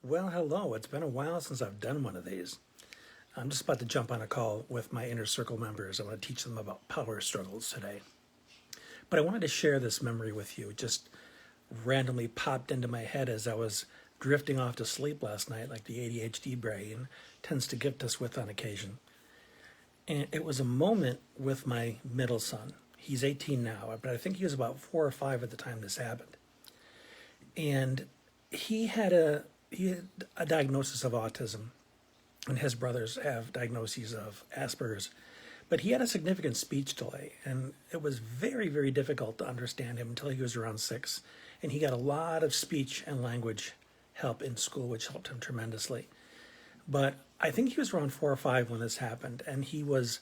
Well, hello. It's been a while since I've done one of these. I'm just about to jump on a call with my inner circle members. I want to teach them about power struggles today. But I wanted to share this memory with you. It just randomly popped into my head as I was drifting off to sleep last night, like the ADHD brain tends to gift us with on occasion. And it was a moment with my middle son. He's 18 now, but I think he was about 4 or 5 at the time this happened. And he had a diagnosis of autism, and his brothers have diagnoses of Asperger's. But he had a significant speech delay, and it was very, very difficult to understand him until he was around 6. And he got a lot of speech and language help in school, which helped him tremendously. But I think he was around 4 or 5 when this happened, and he was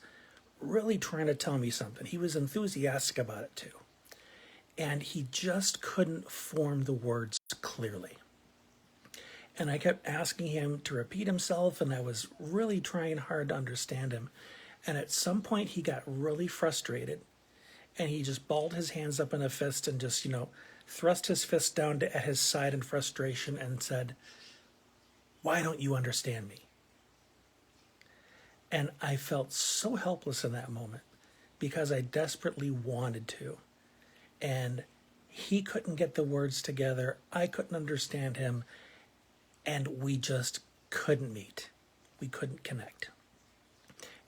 really trying to tell me something. He was enthusiastic about it too. And he just couldn't form the words clearly. And I kept asking him to repeat himself, and I was really trying hard to understand him. And at some point, he got really frustrated, and he just balled his hands up in a fist and just, thrust his fist down at his side in frustration and said, "Why don't you understand me?" And I felt so helpless in that moment because I desperately wanted to. And he couldn't get the words together. I couldn't understand him. And we just couldn't meet. We couldn't connect.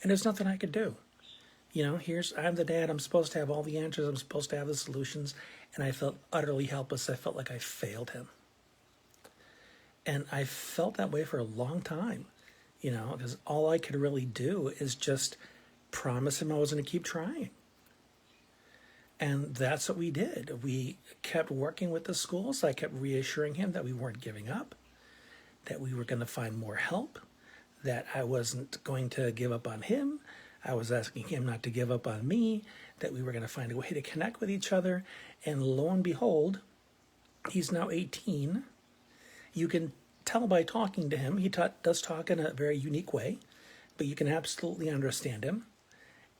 And there's nothing I could do. I'm the dad. I'm supposed to have all the answers. I'm supposed to have the solutions. And I felt utterly helpless. I felt like I failed him. And I felt that way for a long time, because all I could really do is just promise him I was going to keep trying. And that's what we did. We kept working with the schools. I kept reassuring him that we weren't giving up, that we were going to find more help, that I wasn't going to give up on him. I was asking him not to give up on me, that we were going to find a way to connect with each other. And lo and behold, he's now 18. You can tell by talking to him. He does talk in a very unique way, but you can absolutely understand him.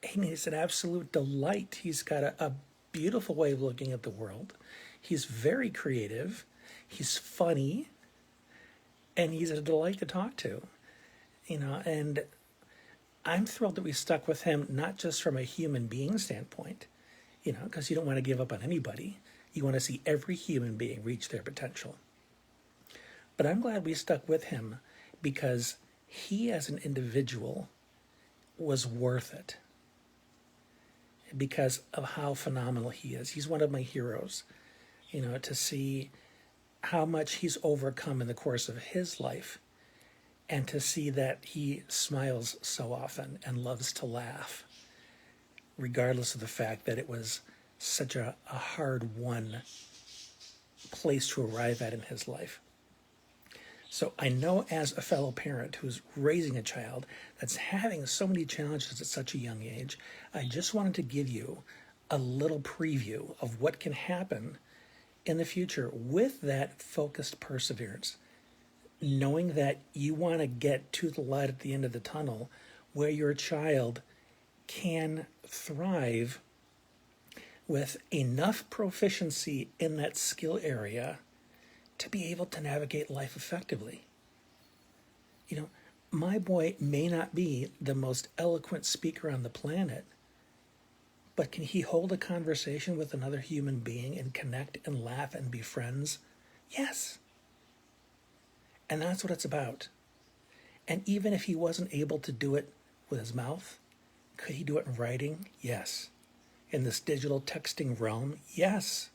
And he's an absolute delight. He's got a beautiful way of looking at the world. He's very creative. He's funny. And he's a delight to talk to. And I'm thrilled that we stuck with him, not just from a human being standpoint, because you don't want to give up on anybody. You want to see every human being reach their potential. But I'm glad we stuck with him because he as an individual was worth it because of how phenomenal he is. He's one of my heroes, to see how much he's overcome in the course of his life and to see that he smiles so often and loves to laugh, regardless of the fact that it was such a hard-won place to arrive at in his life. So I know as a fellow parent who's raising a child that's having so many challenges at such a young age, I just wanted to give you a little preview of what can happen in the future with that focused perseverance, knowing that you want to get to the light at the end of the tunnel where your child can thrive with enough proficiency in that skill area to be able to navigate life effectively. My boy may not be the most eloquent speaker on the planet, but can he hold a conversation with another human being and connect and laugh and be friends? Yes. And that's what it's about. And even if he wasn't able to do it with his mouth, could he do it in writing? Yes. In this digital texting realm? Yes.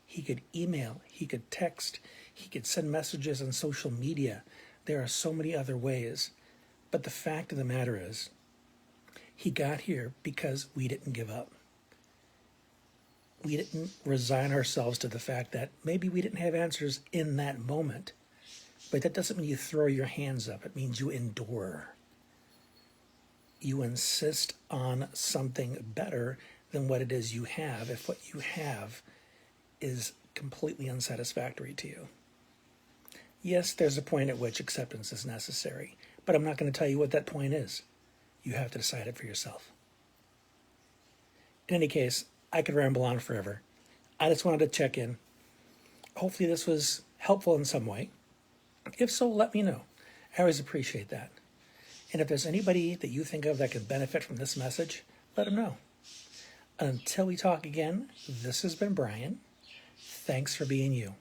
He could email, he could text, he could send messages on social media. There are so many other ways. But the fact of the matter is, he got here because we didn't give up. We didn't resign ourselves to the fact that maybe we didn't have answers in that moment. But that doesn't mean you throw your hands up. It means you endure. You insist on something better than what it is you have if what you have is completely unsatisfactory to you. Yes, there's a point at which acceptance is necessary, but I'm not going to tell you what that point is. You have to decide it for yourself. In any case, I could ramble on forever. I just wanted to check in. Hopefully this was helpful in some way. If so, let me know. I always appreciate that. And if there's anybody that you think of that could benefit from this message, let them know. Until we talk again, this has been Brian. Thanks for being you.